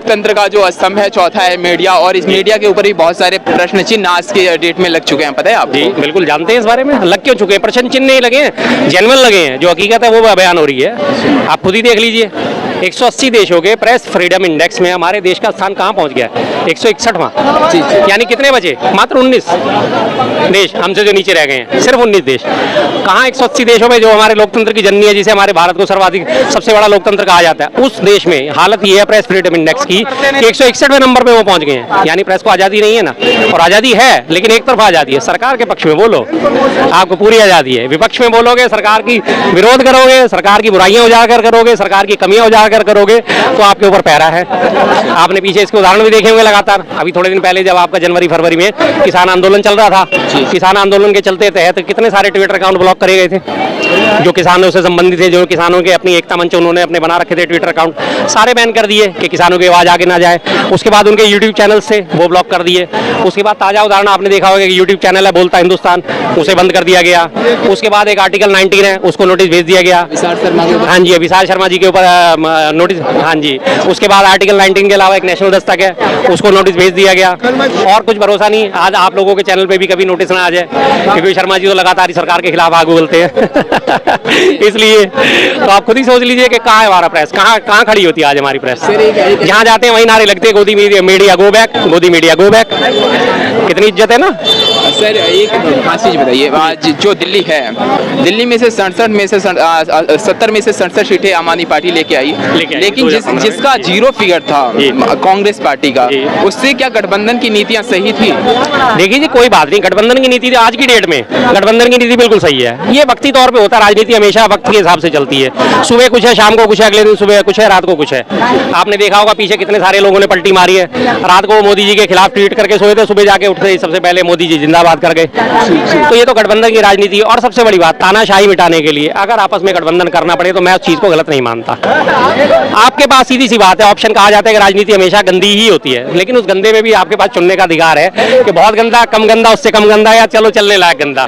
लोकतंत्र का जो स्तंभ है चौथा है मीडिया, और इस मीडिया के ऊपर भी बहुत सारे प्रश्न चिन्ह आज के डेट में लग चुके हैं, पता है आप? जी बिल्कुल जानते हैं इस बारे में। लग क्यों चुके हैं? प्रश्न चिन्ह नहीं लगे हैं, जेन्युइन लगे हैं। जो हकीकत है वो बयान हो रही है, आप खुद ही देख लीजिए। 180 देशों के प्रेस फ्रीडम इंडेक्स में हमारे देश का स्थान कहाँ पहुंच गया है? 161वां। यानी कितने बचे? मात्र 19 देश हमसे जो नीचे रह गए हैं, सिर्फ 19 देश। कहाँ 180 देशों में जो हमारे लोकतंत्र की जननी है, जिसे हमारे भारत को सर्वाधिक सबसे बड़ा लोकतंत्र कहा जाता है, उस देश में हालत ये है प्रेस फ्रीडम इंडेक्स की कि 161वें नंबर पे वो पहुंच गए हैं। यानी प्रेस को आज़ादी नहीं है ना। और आज़ादी है लेकिन एक तरफा आज़ादी है। सरकार के पक्ष में बोलो, आपको पूरी आज़ादी है। विपक्ष में बोलोगे, सरकार की विरोध करोगे, सरकार की बुराइयां उजागर करोगे, सरकार की कमियां उजागर करोगे, तो आपके ऊपर पैरा है। आपने पीछे इसके उदाहरण भी देखे होंगे लगातार। अभी थोड़े दिन पहले जब आपका जनवरी फरवरी में किसान आंदोलन चल रहा था, किसान आंदोलन के चलते तहत कितने सारे ट्विटर अकाउंट ब्लॉक करे गए थे जो किसानों से संबंधित थे, जो किसानों के अपनी एकता मंच उन्होंने अपने बना रखे थे ट्विटर अकाउंट, सारे बैन कर दिए कि किसानों की आवाज आगे ना जाए। उसके बाद उनके यूट्यूब चैनल से वो ब्लॉक कर दिए। उसके बाद ताजा उदाहरण आपने देखा होगा कि यूट्यूब चैनल है बोलता हिंदुस्तान, उसे बंद कर दिया गया। उसके बाद एक आर्टिकल 19 है, उसको नोटिस भेज दिया गया। हाँ जी, विशाल शर्मा जी के ऊपर नोटिस। हाँ जी, उसके बाद आर्टिकल 19 के अलावा एक नेशनल दस्तक है, उसको नोटिस भेज दिया गया। और कुछ भरोसा नहीं आज आप लोगों के चैनल पे भी कभी नोटिस ना आ जाए, क्योंकि शर्मा जी तो लगातार ही सरकार के खिलाफ आग उगलते हैं। इसलिए तो आप खुद ही सोच लीजिए कि कहाँ है हमारा प्रेस, कहाँ खड़ी होती है आज हमारी प्रेस। जहाँ जाते हैं वहीं नारे लगते हैं, गोदी मीडिया गो बैक, गोदी मीडिया गो बैक। कितनी इज्जत है ना। सर एक खास चीज बताइए, आज जो दिल्ली है, दिल्ली में से 67 में से 70 में से 67 सीटें आम आदमी पार्टी लेके आई, लेकिन जिसका जीरो फिगर था कांग्रेस पार्टी का, उससे क्या गठबंधन की नीतियां सही थी? देखिए जी, कोई बात नहीं, गठबंधन की नीति आज की डेट में गठबंधन की नीति बिल्कुल सही है। ये वक्ती तौर पे होता है, राजनीति हमेशा वक्त के हिसाब से चलती है। सुबह कुछ है, शाम को कुछ है, अगले दिन सुबह कुछ है, रात को कुछ है। आपने देखा होगा पीछे कितने सारे लोगों ने पलटी मारी है। रात को मोदी जी के खिलाफ ट्वीट करके सोए थे, सुबह जाके उठते ही सबसे पहले मोदी जी जिंदाबाद कर गए। तो ये तो गठबंधन की राजनीति है। और सबसे बड़ी बात, तानाशाही मिटाने के लिए अगर आपस में गठबंधन करना पड़े तो मैं उस चीज को गलत नहीं मानता। आपके पास सीधी सी बात है, ऑप्शन कहा जाता है कि राजनीति हमेशा गंदी ही होती है, लेकिन उस गंदे में भी आपके पास चुनने का अधिकार है कि बहुत गंदा, कम गंदा, उससे कम गंदा, या चलो चलने लायक गंदा।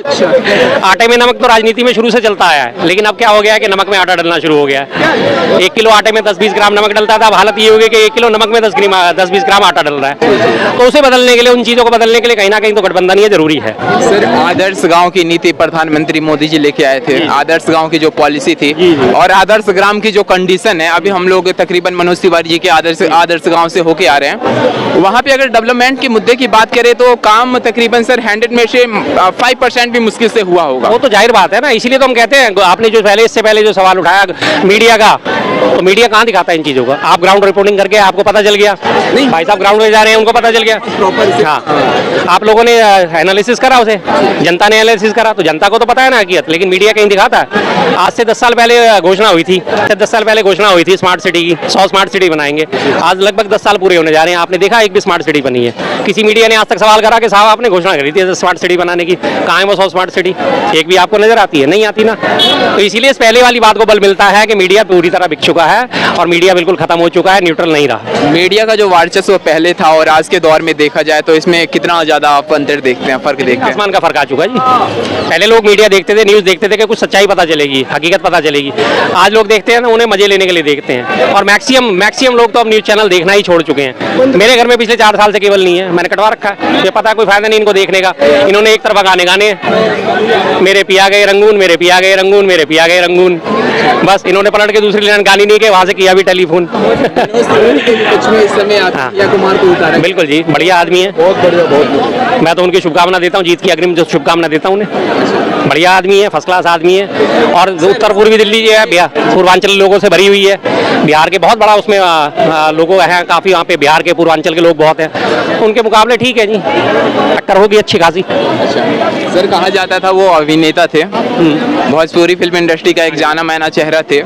आटे में नमक तो राजनीति में शुरू से चलता आया है, लेकिन अब क्या हो गया है कि नमक में आटा डलना शुरू हो गया है। 1 किलो आटे में 10-20 ग्राम नमक डलता था, अब हालत ये हो गई कि 1 किलो नमक में 10-20 ग्राम आटा डल रहा है। तो उसे बदलने के लिए, उन चीजों को बदलने के लिए कहीं ना कहीं तो गठबंधन ये जरूरी है। सर आदर्श गांव की नीति प्रधानमंत्री मोदी जी लेके आए थे, आदर्श गांव की जो पॉलिसी थी और आदर्श ग्राम की जो कंडीशन है, अभी हम लोग तकरीबन मनोज तिवारी जी के आदर्श गांव से होके आ रहे हैं, वहाँ पे अगर डेवलपमेंट के मुद्दे की बात करें तो काम तकरीबन सर 100 में से 5% भी मुश्किल से हुआ होगा। वो तो जाहिर बात है ना, इसीलिए तो हम कहते हैं, आपने जो इससे पहले जो सवाल उठाया मीडिया का, तो मीडिया कहाँ दिखाता है इन चीजों का? आप ग्राउंड रिपोर्टिंग करके आपको पता चल गया, नहीं भाई साहब ग्राउंड में जा रहे हैं, उनको पता चल गया। हाँ, आप लोगों ने एनालिसिस करा, उसे जनता ने एनालिसिस करा, तो जनता को तो पता है ना हकीकत, लेकिन मीडिया कहीं दिखाता है। आज से 10 साल पहले घोषणा हुई थी, 10 साल पहले घोषणा हुई थी स्मार्ट सिटी की, 100 स्मार्ट सिटी बनाएंगे। आज लगभग 10 साल पूरे होने जा रहे हैं, आपने देखा एक भी स्मार्ट सिटी बनी है? किसी मीडिया ने आज तक सवाल करा कि साहब आपने घोषणा करी थी स्मार्ट सिटी बनाने की, कहाँ है वो 100 स्मार्ट सिटी? एक भी आपको नजर आती है? नहीं आती ना। तो इसीलिए इस पहले वाली बात को बल मिलता है कि मीडिया पूरी तरह बिक चुका है और मीडिया बिल्कुल खत्म हो चुका है, न्यूट्रल नहीं रहा। मीडिया का जो वर्चस्व पहले था और आज के दौर में देखा जाए तो इसमें कितना ज्यादा आप अंतर देखते हैं, फर्क देखते हैं? आसमान का फर्क आ चुका है जी। पहले लोग मीडिया देखते थे, न्यूज देखते थे कि कुछ सच्चाई पता चलेगी, हकीकत पता चलेगी। आज लोग देखते हैं ना, उन्हें मजे लेने के लिए देखते हैं, और मैक्सिमम लोग तो अब न्यूज चैनल देखना ही छोड़ चुके हैं। मेरे घर में पिछले 4 साल से केबल नहीं है, मैंने कटवा रखा है, मुझे पता है कोई फायदा नहीं इनको देखने का। इन्होंने एक तरफा गाने मेरे पिया गए रंगून, मेरे पिया गए रंगून, मेरे पिया गए रंगून, बस इन्होंने पलट के दूसरी लाइन गाली नहीं के वहां से किया भी टेलीफोन। बिल्कुल जी, बढ़िया आदमी है, बहुत बढ़िया, बहुत। मैं तो उनकी शुभकामना देता हूँ, जीत की अग्रिम जो शुभकामना देता हूँ उन्हें। बढ़िया आदमी है, फर्स्ट क्लास आदमी है। और उत्तर पूर्वी दिल्ली जो है पूर्वांचल लोगों से भरी हुई है, बिहार के बहुत बड़ा उसमें लोगों हैं काफ़ी, वहाँ पे बिहार के पूर्वांचल के लोग बहुत हैं, उनके मुकाबले ठीक है जी, टक्कर होगी अच्छी खासी। सर कहा जाता था वो अभिनेता थे, भोजपुरी फिल्म इंडस्ट्री का एक जाना माना चेहरा थे,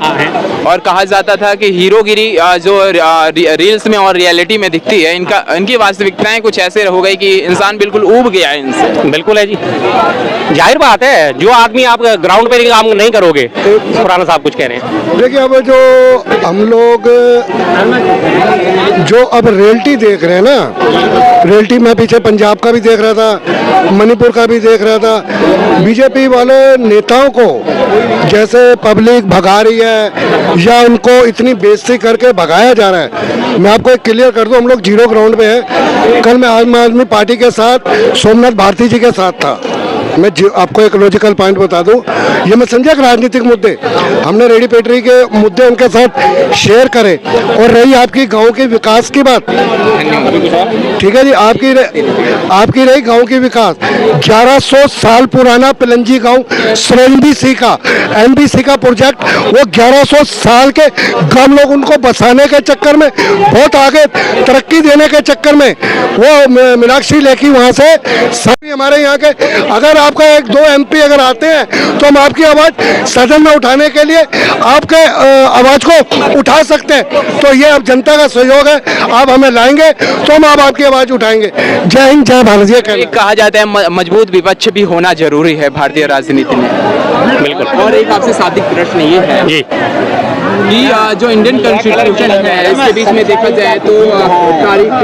और कहा जाता था कि हीरोगिरी जो रील्स में और रियलिटी में दिखती है, इनकी वास्तविकताएं कुछ ऐसे हो गई कि इंसान बिल्कुल ऊब गया है इनसे। बिल्कुल है जी, जाहिर बात है, जो आदमी आप ग्राउंड पे काम नहीं करोगे, खुराना साहब कुछ कह रहे हैं। देखिए अब जो हम लोग जो अब रियलिटी देख रहे हैं ना, रियलिटी में पीछे पंजाब का भी देख रहा था, मणिपुर का भी देख रहा चाहता था, बीजेपी वाले नेताओं को जैसे पब्लिक भगा रही है या उनको इतनी बेइज्जती करके भगाया जा रहा है। मैं आपको एक क्लियर कर दूं, हम लोग जीरो ग्राउंड पे हैं। कल मैं आम आदमी पार्टी के साथ सोमनाथ भारती जी के साथ था। मैं आपको एक लॉजिकल पॉइंट बता दूं, ये मैं समझा कि राजनीतिक मुद्दे हमने रेडी पेटरी के मुद्दे उनके साथ शेयर करे। और रही आपकी गांव के विकास की बात, ठीक है जी, आपकी रही गांव की विकास। 1100 साल पुराना पिलंजी गांव एमबीसी का प्रोजेक्ट, वो 1100 साल के हम लोग उनको बसाने के चक्कर में, बहुत आगे तरक्की देने के चक्कर में वो मीनाक्षी लेखी वहां से सभी हमारे यहाँ के, अगर आपका एक दो एमपी अगर आते हैं तो हम आपकी आवाज सदन में उठाने के लिए आपके आवाज को उठा सकते हैं। तो ये अब जनता का सहयोग है, आप हमें लाएंगे तो हम आपकी आवाज उठाएंगे। जय हिंद, जय भारत। ये कहा जाता है मजबूत विपक्ष भी होना जरूरी है भारतीय राजनीति में। बिल्कुल। और एक आपसे सादिक प्रश्न ये है जी कि जो इंडियन कॉन्स्टिट्यूशन है, इसके बीच में देखा जाए तो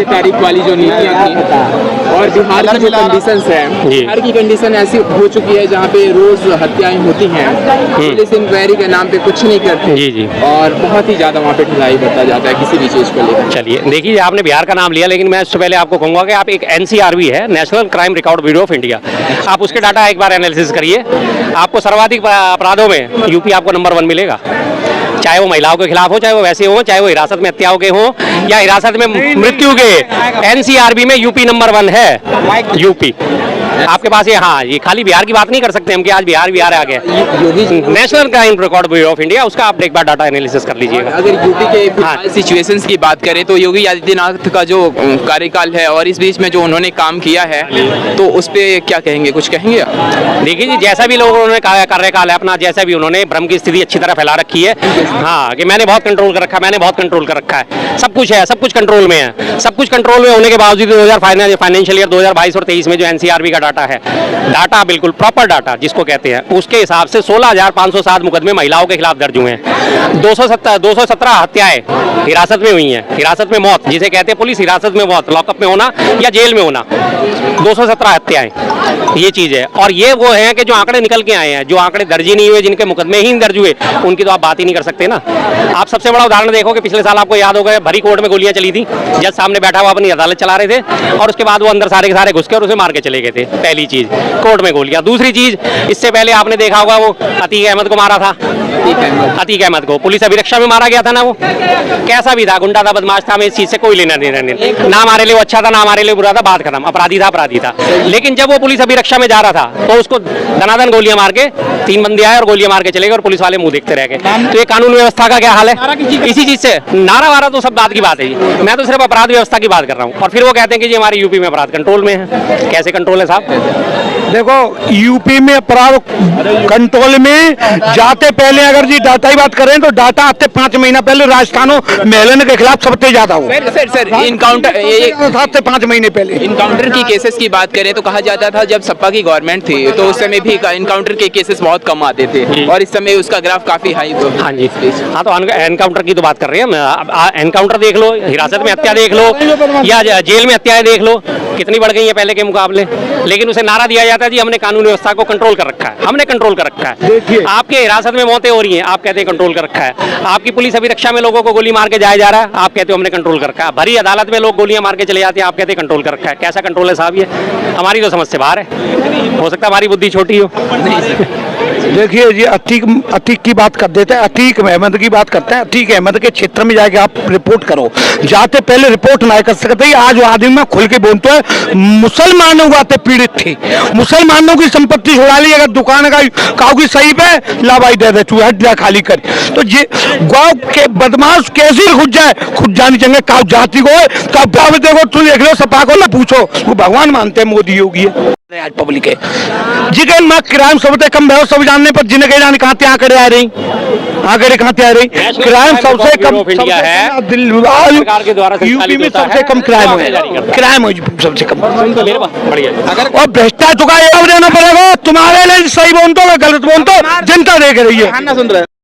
तारीख वाली जो नीतियाँ थी और बिहार की जो कंडीशंस है, बिहार की कंडीशन ऐसी हो चुकी है जहाँ पे रोज हत्याएं होती हैं, पुलिस इंक्वायरी के नाम पे कुछ नहीं करते। जी जी। और बहुत ही ज्यादा वहाँ पे ढिलाई बढ़ता जाता है किसी भी चीज को लेकर। चलिए देखिए, आपने बिहार का नाम लिया, लेकिन मैं उससे पहले आपको कहूँगा कि आप एक NCRB है, national crime record bureau of India, आप उसके डाटा एक बार एनालिसिस करिए। आपको सर्वाधिक अपराधों में यूपी आपको नंबर 1 मिलेगा, चाहे वो महिलाओं के खिलाफ हो, चाहे वो वैसे हो, चाहे वो हिरासत में हत्याओं के हो या हिरासत में मृत्यु के। NCRB में यूपी नंबर 1 है। यूपी आपके पास ये, हाँ, ये खाली बिहार की बात नहीं कर सकते हम कि आज बिहार आ गया। National crime record bureau of India, उसका आप एक बार डाटा एनालिसिस कर लीजिएगा। अगर यूपी के सिचुएशंस की बात करें तो योगी आदित्यनाथ का जो कार्यकाल है और इस बीच में जो उन्होंने काम किया है, तो उस पर क्या कहेंगे, कुछ कहेंगे? देखिए जी, जैसा भी लोग उन्होंने कार्यकाल है अपना, जैसा भी उन्होंने भ्रम की स्थिति अच्छी तरह फैला रखी है, हाँ, कि मैंने बहुत कंट्रोल कर रखा है, मैंने बहुत कंट्रोल कर रखा है, सब कुछ है, सब कुछ कंट्रोल में है। सब कुछ कंट्रोल में होने के बावजूद 2000 फाइनेंशियल ईयर 2022 और 23 में जो NCRB का डाटा है, डाटा बिल्कुल प्रॉपर डाटा जिसको कहते हैं, उसके हिसाब से 16,507 मुकदमे महिलाओं के खिलाफ दर्ज हुए हैं। 217 हत्याएं हिरासत में हुई हैं, हिरासत में मौत जिसे कहते हैं, पुलिस हिरासत में मौत, लॉकअप में होना या जेल में होना, 217 हत्याएं, ये चीज है। और ये वो है कि जो आंकड़े निकल के आए हैं, जो आंकड़े दर्ज ही नहीं हुए, जिनके मुकदमे ही नहीं दर्ज हुए, उनकी तो आप बात ही नहीं कर सकते ना। आप सबसे बड़ा उदाहरण देखो कि पिछले साल आपको याद होगा, भरी कोर्ट में गोलियां चली थी, जज सामने बैठा हुआ अपनी अदालत चला रहे थे और उसके बाद वो अंदर सारे के सारे घुस के और उसे मार के चले गए थे। पहली चीज, कोर्ट में गोलियां। दूसरी चीज, इससे पहले आपने देखा होगा वो अतीक अहमद को मारा था, अतीक अहमद को पुलिस अभिरक्षा में मारा गया था ना। वो कैसा भी था, गुंडा था, बदमाश था, हमें इस चीज से कोई लेना देना नहीं, ना हमारे लिए वो अच्छा था, ना हमारे लिए बुरा था, बात खत्म, अपराधी था। लेकिन जब वो पुलिस अभिरक्षा में जा रहा था तो उसको धनाधन गोलियां मार के 3 बंदे आए और गोलियां मार के चले गए और पुलिस वाले मुंह देखते रह गए। तो ये कानून व्यवस्था का क्या हाल है? इसी चीज से नारा वारा तो सब बात की बात है जी, मैं तो सिर्फ अपराध व्यवस्था की बात कर रहा हूँ। और फिर वो कहते हैं कि जी हमारे यूपी में अपराध कंट्रोल में है। कैसे कंट्रोल है साहब? देखो, यूपी में अपराध कंट्रोल में जाते पहले अगर जी डाटा की बात करें तो डाटा आते 5 महीना पहले राजस्थानों मेलन के खिलाफ सबसे ज्यादा हुआ। सर इनकाउंटर 5 महीने पहले इनकाउंटर की केसेस की बात करें तो कहा जाता था जब सपा की गवर्नमेंट थी तो उस समय भी इनकाउंटर के केसेस बहुत कम आते थे और इस समय उसका ग्राफ काफी हाई। तो हाँ जी, हाँ, तो एनकाउंटर की तो बात कर रहे हैं। एनकाउंटर देख लो, हिरासत में हत्या देख लो या जेल में हत्याएं देख लो, कितनी बढ़ गई है पहले के मुकाबले। लेकिन उसे नारा दिया जाता है जी हमने कानून व्यवस्था को कंट्रोल कर रखा है, हमने कंट्रोल कर रखा है। आपके हिरासत में मौतें हो रही हैं, आप कहते हैं कंट्रोल कर रखा है। आपकी पुलिस अभिरक्षा में लोगों को गोली मार के जाया जा रहा है, आप कहते हो हमने कंट्रोल कर रखा है। भरी अदालत में लोग गोलियां मार के चले जाते हैं, आप कहते हैं कंट्रोल कर रखा है। कैसा कंट्रोल है साहब ये? हमारी तो समझ से बाहर है। हो सकता है हमारी बुद्धि छोटी हो। देखिए जी, अतीक की बात कर देते हैं, अतीक अहमद की बात करते हैं। अतीक अहमद के क्षेत्र में जाके आप रिपोर्ट करो, जाते पहले रिपोर्ट ना कर सकते। आज वो आदमी में खुल के बोलते हैं मुसलमानों को पीड़ित थी, मुसलमानों की संपत्ति छुड़ा ली, अगर दुकान का काऊ की सही पे लाभाई दे दे, हट जा खाली कर। तो ये गाँव के बदमाश कैसे खुद जाए, खुद जानी चाहिए। काऊ जाति को देखो, तू देख लो, सपा को ना पूछो, वो भगवान मानते हैं मोदी योगी है। आज पब्लिक है जिन मैं क्राइम सबसे कम है, सब जानने पर जिन्हें जाने कहाँ आ कर आ रही, कहाँ आ रही क्राइम सबसे कम है यूपी में, सबसे कम क्राइम है, सबसे कम। और भ्रष्टाचार चुका देना पड़ेगा, तुम्हारे लिए सही बोल दो गलत बोल दो, जनता देख रही है।